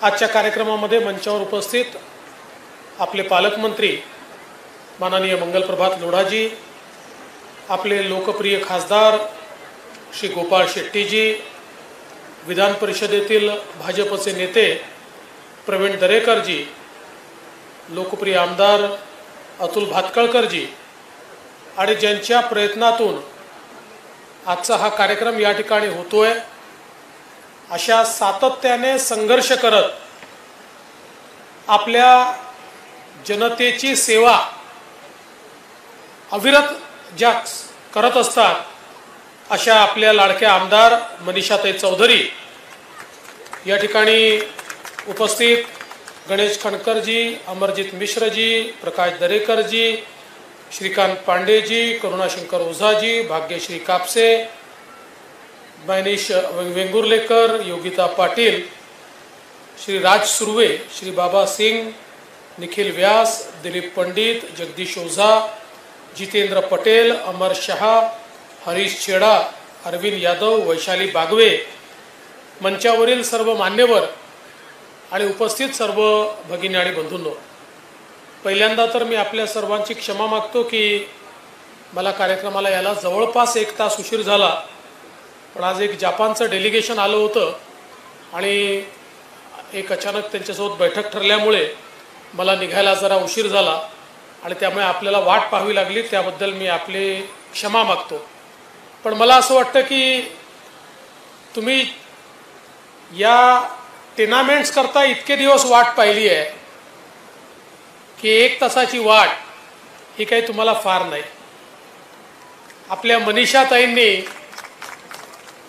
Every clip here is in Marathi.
आजच्या कार्यक्रमामध्ये मंचावर उपस्थित आपले पालकमंत्री माननीय मंगलप्रभात लोढाजी, आपले लोकप्रिय खासदार श्री गोपाळ शेट्टीजी, विधान परिषदेतील भाजपचे नेते प्रवीण दरेकरजी, लोकप्रिय आमदार अतुल भातखळकरजी आणि ज्यांच्या प्रयत्नातून आजचा हा कार्यक्रम या ठिकाणी होतोय, अशा सातत्याने संघर्ष करत आपल्या जनतेची सेवा अविरत ज्या करत असतात, अशा आपल्या लाडक्या आमदार मनीषाताई चौधरी या ठिकाणी उपस्थित गणेश खणकरजी, अमरजीत मिश्रजी, प्रकाश दरेकरजी, श्रीकांत पांडेजी, करुणाशंकर ओझाजी, भाग्यश्री कापसे, मैनिश वेंगुर्लेकर, योगिता पाटील, श्री राज सुर्वे, श्री बाबा सिंग, निखिल व्यास, दिलीप पंडित, जगदीश ओझा, जितेंद्र पटेल, अमर शहा, हरीश छेडा, अरविंद यादव, वैशाली बागवे, मंचावरील सर्व मान्यवर आणि उपस्थित सर्व भगिनी आणि बंधूंनो, पहिल्यांदा तर मी आपल्या सर्वांची क्षमा मागतो की मला कार्यक्रमाला यायला जवळपास 1 तास उशीर झाला, पण आज एक जपानचं डेलिगेशन आलं होतं आणि एक अचानक त्यांच्यासोबत बैठक ठरल्यामुळे मला निघायला जरा उशीर झाला आणि त्यामुळे आपल्याला वाट पाहावी लागली, त्याबद्दल मी आपले क्षमा मागतो। पण मला असं वाटतं की तुम्ही या टुर्नामेंट्स करता इतके दिवस वाट पाहिली आहे की 1 तासाची वाट ही काही तुम्हाला फार नाही। आपल्या मनीषाताईंनी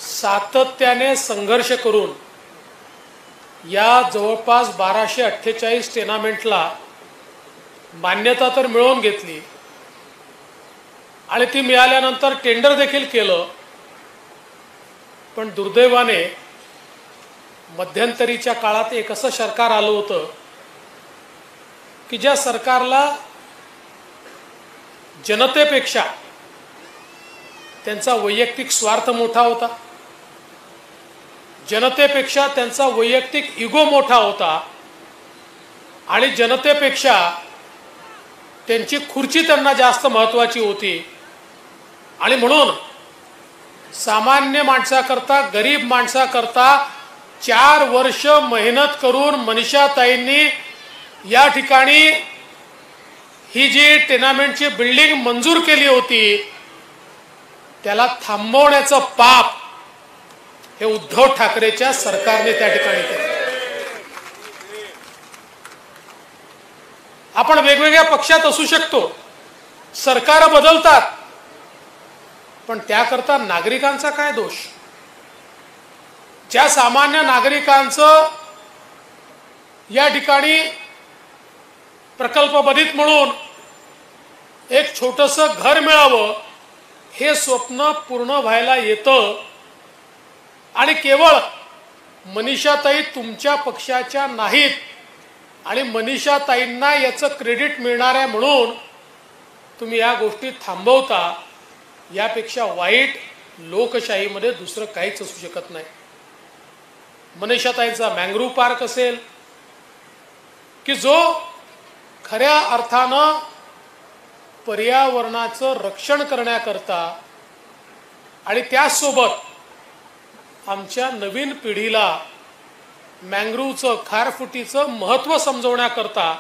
सातत्याने संघर्ष करून या जवळपास 1248 टुर्नामेंटला मान्यता तर मिळवून घेतली आणि ती मिळाल्यानंतर टेंडर देखील केलं, पण दुर्दैवाने मध्यंतरीच्या काळात एक असं सरकार आलं होतं की ज्या सरकारला जनतेपेक्षा त्यांचा वैयक्तिक स्वार्थ मोठा होता, जनतेपेक्षा त्यांचा वैयक्तिक इगो मोठा होता आणि जनतेपेक्षा त्यांची खुर्ची त्यांना जास्त महत्त्वाची होती। आणि म्हणून सामान्य माणसाकरता, गरीब माणसाकरता 4 वर्ष मेहनत करून मनीषाताईंनी या ठिकाणी ही जी टुर्नामेंटची बिल्डिंग मंजूर केली होती, त्याला थांबवण्याचं पाप हे उद्धव ठाकरेच्या सरकारने त्या ठिकाणी केलं। आपण वेगवेगळ्या पक्षात असू शकतो, सरकार बदलतात, पण त्याकरता नागरिकांचा काय दोष? ज्या सामान्य नागरिकांचं या ठिकाणी प्रकल्पबाधित म्हणून एक छोटंसं घर मिळावं हे स्वप्न पूर्ण व्हायला येतं आणि केवळ मनीषाताई तुमच्या पक्षाच्या नाहीत आणि मनीषाताईंना याचं क्रेडिट मिळणार आहे म्हणून तुम्ही या गोष्टी थांबवता, यापेक्षा वाईट लोकशाहीमध्ये दुसरं काहीच असू शकत नाही। मनीषाताईंचा मँग्रोव्ह पार्क असेल की जो खऱ्या अर्थानं पर्यावरणाचं रक्षण करण्याकरता आणि त्यासोबत आमच्या नवीन पिढीला मँग्रोव्हचं, खारफुटीचं महत्त्व समजवण्याकरता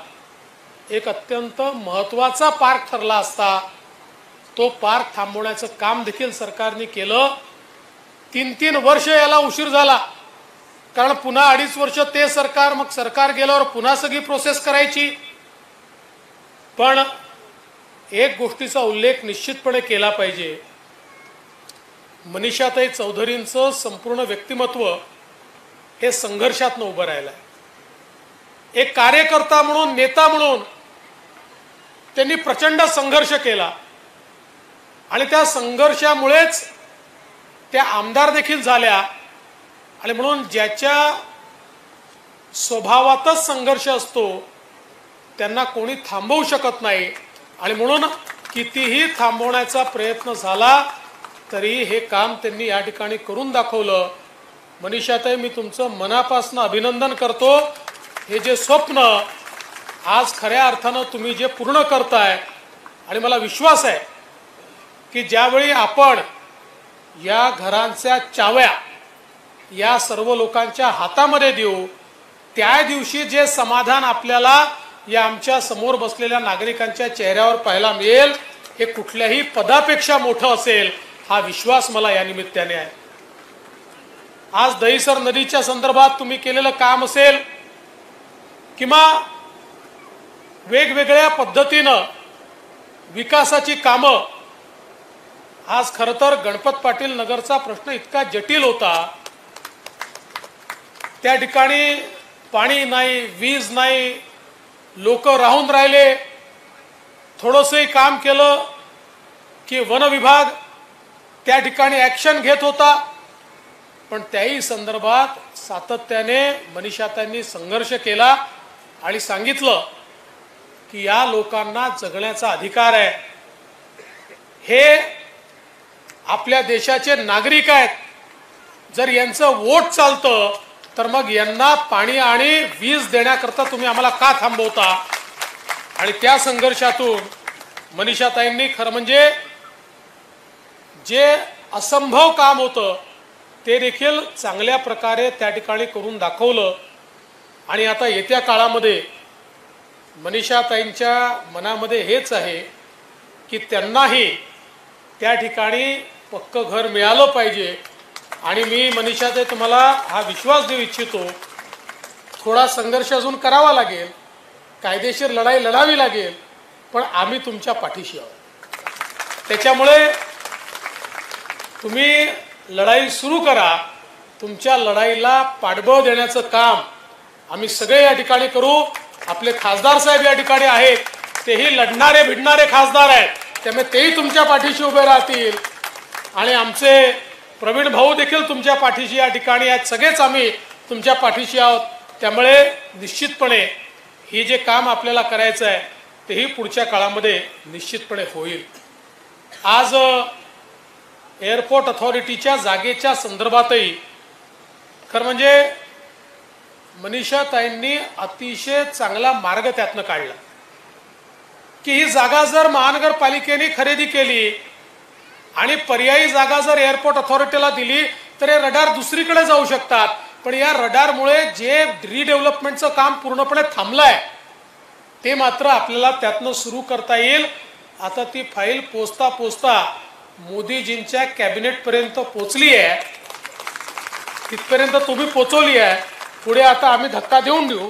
एक अत्यंत महत्त्वाचा पार्क ठरला असता, तो पार्क थांबवण्याचं काम देखील सरकारने केलं। 3 वर्ष याला उशीर झाला, कारण पुन्हा 2.5 वर्ष ते सरकार, मग सरकार गेल्यावर पुन्हा सगळी प्रोसेस करायची। पण एक गोष्टीचा उल्लेख निश्चितपणे केला पाहिजे, मनीषाताई चौधरींचं संपूर्ण व्यक्तिमत्व हे संघर्षातून उभं राहिलं आहे। एक कार्यकर्ता म्हणून, नेता म्हणून त्यांनी प्रचंड संघर्ष केला आणि त्या संघर्षामुळेच त्या आमदार देखील झाल्या आणि म्हणून ज्याच्या स्वभावातच संघर्ष असतो त्यांना कोणी थांबवू शकत नाही आणि म्हणून कितीही थांबवण्याचा प्रयत्न झाला तरी हे काम त्यांनी या ठिकाणी करून दाखवलं। मनीषाताई, मी तुमचं मनापासून अभिनंदन करतो। हे जे स्वप्न आज खऱ्या अर्थानं तुम्ही जे पूर्ण करताय, आणि मला विश्वास आहे की ज्यावेळी आपण या घरांच्या चाव्या या सर्व लोकांच्या हातामध्ये देऊ, त्या दिवशी जे समाधान आपल्याला या आमच्या समोर बसलेल्या नागरिकांच्या चेहऱ्यावर पाहायला मिळेल, हे कुठल्याही पदापेक्षा मोठं असेल, हा विश्वास मला या निमित्ताने आहे. आज दहिसर नदीच्या संदर्भात तुम्ही केलेलं काम असेल किंवा वेगवेगळ्या पद्धतीनं विकासाची कामं, आज खरं तर गणपत पाटील नगरचा प्रश्न इतका जटिल होता. त्या ठिकाणी पाणी नाही, वीज नाही, लोक राहून राहिले. थोडंसंही काम केलं की वन विभाग त्या ठिकाणी ॲक्शन घेत होता. पण त्याही संदर्भात सातत्याने मनीषाताईंनी संघर्ष केला आणि सांगितलं की या लोकांना जगण्याचा अधिकार आहे. हे आपल्या देशाचे नागरिक आहेत. जर यांचं वोट चालतं तर मग यांना पाणी आणि वीज देण्याकरता तुम्ही आम्हाला का थांबवता? आणि त्या संघर्षातून मनीषाताईंनी खरं म्हणजे जे असंभव काम होतं ते देखील चांगल्या प्रकारे त्या ठिकाणी करून दाखवलं. आणि आता येत्या काळामध्ये मनीषाताईंच्या मनामध्ये हेच आहे की त्यांनाही त्या ठिकाणी पक्कं घर मिळालं पाहिजे. आणि मी मनीषाताई तुम्हाला हा विश्वास देऊ इच्छितो, थोडा संघर्ष अजून करावा लागेल, कायदेशीर लढाई लढावी लागेल, पण आम्ही तुमच्या पाठीशी आहोत. त्याच्यामुळे तुम्ही लढाई सुरू करा. तुमच्या लढाईला पाठबळ देण्याचं काम आम्ही सगळे या ठिकाणी करू. आपले खासदार साहेब या ठिकाणी आहेत, तेही लढणारे भिडणारे खासदार आहेत, त्यामुळे तेही तुमच्या पाठीशी उभे राहतील. आणि आमचे प्रवीण भाऊ देखील तुमच्या पाठीशी या ठिकाणी आहेत. सगळेच आम्ही तुमच्या पाठीशी आहोत. त्यामुळे निश्चितपणे ही जे काम आपल्याला करायचं आहे तेही पुढच्या काळामध्ये निश्चितपणे होईल. आज एअरपोर्ट अथॉरिटीच्या जागेच्या संदर्भातही खरं म्हणजे मनीषाताईंनी अतिशय चांगला मार्ग त्यातनं काढला की ही जागा जर महानगरपालिकेने खरेदी केली आणि पर्यायी जागा जर एअरपोर्ट अथॉरिटीला दिली तर हे रडार दुसरीकडे जाऊ शकतात. पण या रडारमुळे जे रिडेव्हलपमेंटचं काम पूर्णपणे थांबलंय ते मात्र आपल्याला त्यातनं सुरू करता येईल. आता ती फाईल पोचता पोचता मोदीजींच्या कॅबिनेटपर्यंत पोचली आहे, तिथपर्यंत तुम्ही पोचवली आहे. पुढे आता आम्ही धक्का देऊ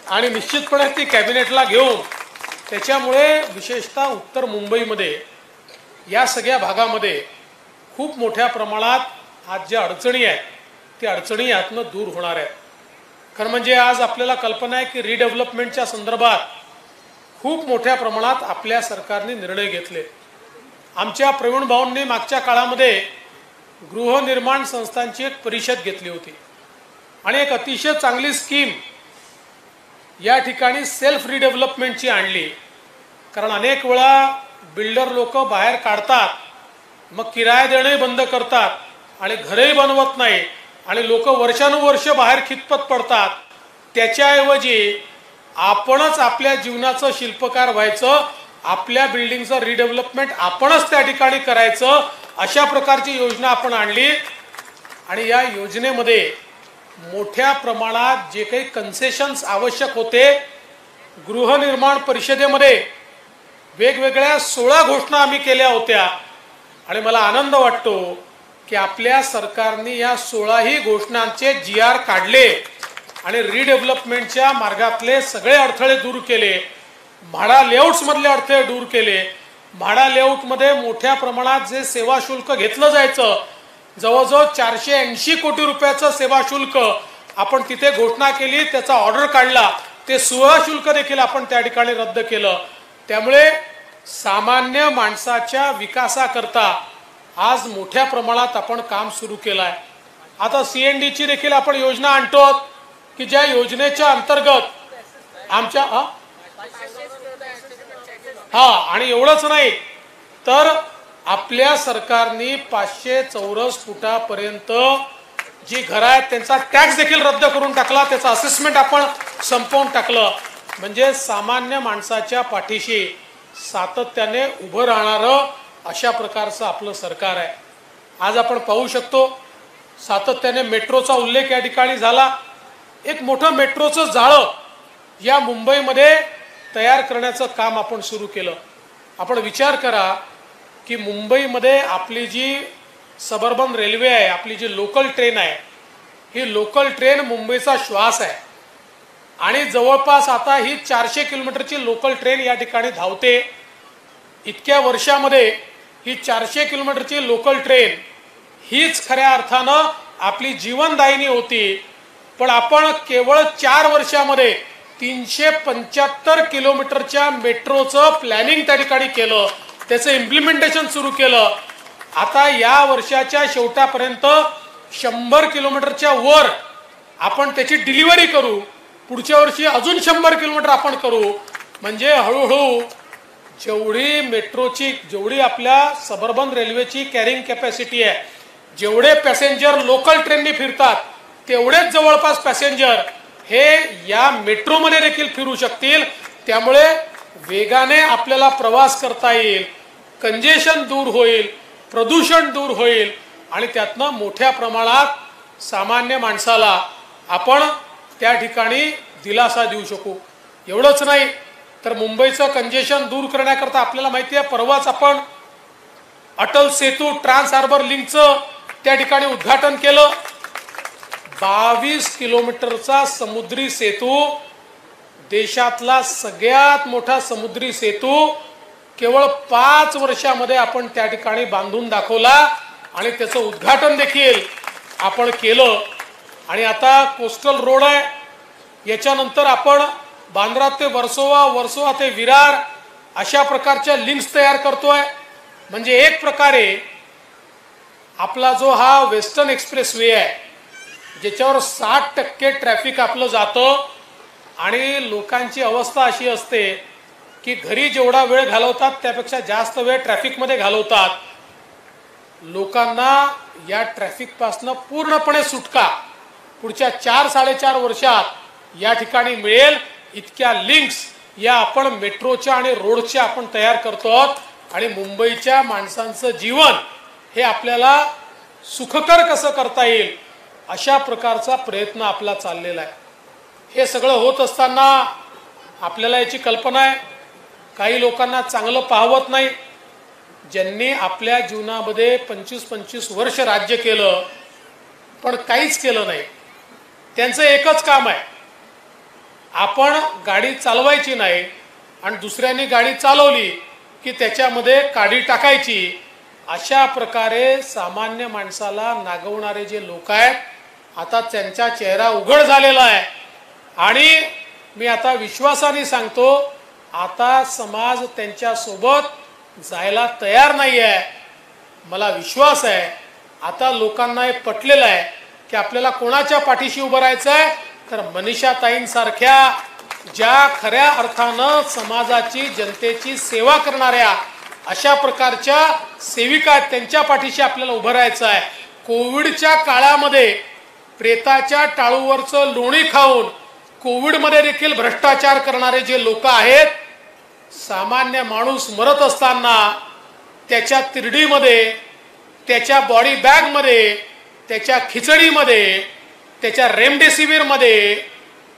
आणि निश्चितपणे ती कॅबिनेटला घेऊन त्याच्यामुळे विशेषतः उत्तर मुंबईमध्ये या सगळ्या भागामध्ये खूप मोठ्या प्रमाणात आज ज्या अडचणी आहेत त्या अडचणी यातनं दूर होणार आहेत. खरं म्हणजे आज आपल्याला कल्पना आहे की रिडेव्हलपमेंटच्या संदर्भात खूप मोठ्या प्रमाणात आपल्या सरकारने निर्णय घेतले. आमच्या प्रवीण भाऊंनी मागच्या काळामध्ये गृहनिर्माण संस्थांची एक परिषद घेतली होती आणि एक अतिशय चांगली स्कीम या ठिकाणी सेल्फ रिडेव्हलपमेंटची आणली. कारण अनेक वेळा बिल्डर लोक बाहेर काढतात, मग किराया देणंही बंद करतात आणि घरही बनवत नाही आणि लोक वर्षानुवर्ष बाहेर खितपत पडतात. त्याच्याऐवजी आपणच आपल्या जीवनाचं शिल्पकार व्हायचं, आपल्या बिल्डिंगचं रिडेव्हलपमेंट आपणच त्या ठिकाणी करायचं, अशा प्रकारची योजना आपण आणली. आणि या योजनेमध्ये मोठ्या प्रमाणात जे काही कन्सेशन्स आवश्यक होते, गृहनिर्माण परिषदेमध्ये वेगवेगळ्या 16 घोषणा आम्ही केल्या होत्या. आणि मला आनंद वाटतो की आपल्या सरकारने या 16ही घोषणांचे GR काढले आणि रिडेव्हलपमेंटच्या मार्गातले सगळे अडथळे दूर केले. म्हाडा लेआउट्समधले अडथळे दूर केले. म्हाडा लेआउटमध्ये मोठ्या प्रमाणात जे सेवा शुल्क घेतलं जायचं, जवळजवळ 480 कोटी रुपयाचं सेवा शुल्क आपण तिथे घोषणा केली, त्याचा ऑर्डर काढला. ते सेवा शुल्क देखील आपण त्या ठिकाणी रद्द केलं. त्यामुळे सामान्य माणसाच्या विकासाकरता आज मोठ्या प्रमाणात आपण काम सुरू केलं आहे. आता CNDची देखील आपण योजना आणतो की ज्या योजनेच्या अंतर्गत आमच्या आणि एवढंच नाही तर आपल्या सरकारने 500 चौरस फुटापर्यंत जी घरं आहेत त्यांचा टॅक्स देखील रद्द करून टाकला. त्याचा असेसमेंट आपण संपवून टाकलं. म्हणजे सामान्य माणसाच्या पाठीशी सातत्याने उभं राहणारं अशा प्रकारचं आपलं सरकार आहे. आज आपण पाहू शकतो सातत्याने मेट्रोचा उल्लेख या ठिकाणी झाला. एक मोठं मेट्रोचं जाळं या मुंबईमध्ये तयार करण्याचं काम आपण सुरू केलं. आपण विचार करा की मुंबईमध्ये आपली जी सबर्बन रेल्वे आहे, आपली जी लोकल ट्रेन आहे, ही लोकल ट्रेन मुंबईचा श्वास आहे आणि जवळपास आता ही 400 किलोमीटरची लोकल ट्रेन या ठिकाणी धावते. इतक्या वर्षामध्ये ही 400 किलोमीटरची लोकल ट्रेन हीच खऱ्या अर्थानं आपली जीवनदायिनी होती. पण आपण केवळ 4 वर्षामध्ये 375 किलोमीटरच्या मेट्रोचं प्लॅनिंग त्या ठिकाणी केलं, त्याचं इम्प्लिमेंटेशन सुरू केलं. आता या वर्षाच्या शेवटापर्यंत 100 किलोमीटरच्या वर आपण त्याची डिलिव्हरी करू. पुढच्या वर्षी अजून 100 किलोमीटर आपण करू. म्हणजे हळूहळू जेवढी मेट्रोची, जेवढी आपल्या सबर्बन रेल्वेची कॅरिंग कॅपॅसिटी आहे, जेवढे पॅसेंजर लोकल ट्रेननी फिरतात तेवढेच जवळपास पॅसेंजर हे या मेट्रोमध्ये देखील फिरू शकतील. त्यामुळे वेगाने आपल्याला प्रवास करता येईल, कंजेशन दूर होईल, प्रदूषण दूर होईल आणि त्यातनं मोठ्या प्रमाणात सामान्य माणसाला आपण त्या ठिकाणी दिलासा देऊ शकू. एवढंच नाही तर मुंबईचं कंजेशन दूर करण्याकरता आपल्याला माहिती आहे, परवाच आपण अटल सेतू ट्रान्स हार्बर लिंकचं त्या ठिकाणी उद्घाटन केलं. 22 किलोमीटरचा समुद्री सेतू, देशातला सगळ्यात मोठा समुद्री सेतू केवळ 5 वर्षामध्ये आपण त्या ठिकाणी बांधून दाखवला आणि त्याचं उद्घाटन देखील आपण केलं. आणि आता कोस्टल रोड आहे, याच्यानंतर आपण बांद्रा ते वर्सोवा, वर्सोवा ते विरार अशा प्रकारच्या लिंक्स तयार करतोय. म्हणजे एक प्रकारे आपला जो हा वेस्टर्न एक्सप्रेस वे आहे, ज्याच्यावर 60% ट्रॅफिक आपलं जातं आणि लोकांची अवस्था अशी असते की घरी जेवढा वेळ घालवतात त्यापेक्षा जास्त वेळ ट्रॅफिकमध्ये घालवतात. लोकांना या ट्रॅफिकपासनं पूर्णपणे सुटका पुढच्या 4-4.5 वर्षात या ठिकाणी मिळेल. इतक्या लिंक्स या आपण मेट्रोच्या आणि रोडच्या आपण तयार करतो आहोत आणि मुंबईच्या माणसांचं जीवन हे आपल्याला सुखकर कसं करता येईल अशा प्रकारचा प्रयत्न आपला चाललेला आहे. हे सगळं होत असताना आपल्याला याची कल्पना आहे, काही लोकांना चांगलं पाहवत नाही. ज्यांनी आपल्या जीवनामध्ये 25-25 वर्ष राज्य केलं पण काहीच केलं नाही, त्यांचं एकच काम आहे, आपण गाडी चालवायची नाही आणि दुसऱ्यांनी गाडी चालवली की त्याच्यामध्ये काडी टाकायची. अशा प्रकारे सामान्य माणसाला नागवणारे जे लोक आहेत, आता त्यांचा चेहरा उघड झालेला आहे. आणि मी आता विश्वासाने सांगतो, आता समाज त्यांच्या सोबत जायला तयार नाही आहे. मला विश्वास आहे आता लोकांना हे पटलेलं आहे की आपल्याला कोणाच्या पाठीशी उभं राहायचं आहे, तर मनीषाताईंसारख्या ज्या खऱ्या अर्थानं समाजाची, जनतेची सेवा करणाऱ्या अशा प्रकारच्या सेविका आहेत, त्यांच्या पाठीशी आपल्याला उभं राहायचं आहे. कोविडच्या काळामध्ये प्रेताच्या टाळूवरचं लोणी खाऊन कोविडमध्ये देखील भ्रष्टाचार करणारे जे लोक आहेत, सामान्य माणूस मरत असताना त्याच्या तिरडीमध्ये, त्याच्या बॉडी बॅगमध्ये, त्याच्या खिचडीमध्ये, त्याच्या रेमडेसिवीरमध्ये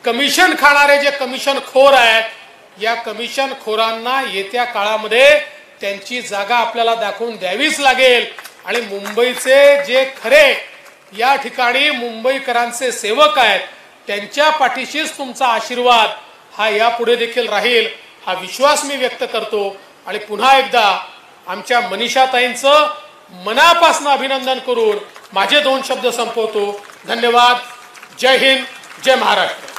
कमिशन खाणारे जे कमिशनखोर आहेत, या कमिशनखोरांना येत्या काळामध्ये त्यांची जागा आपल्याला दाखवून द्यावीच लागेल. आणि मुंबईचे जे खरे या ठिकाणी मुंबईकरांचे सेवक आहेत, त्यांच्या पाठीशीच तुमचा आशीर्वाद हा यापुढे देखील राहील, हा विश्वास मी व्यक्त करतो. आणि पुन्हा एकदा आमच्या मनीषाताईंचं मनापासून अभिनंदन करून माझे 2 शब्द संपवतो. धन्यवाद. जय हिंद, जय महाराष्ट्र.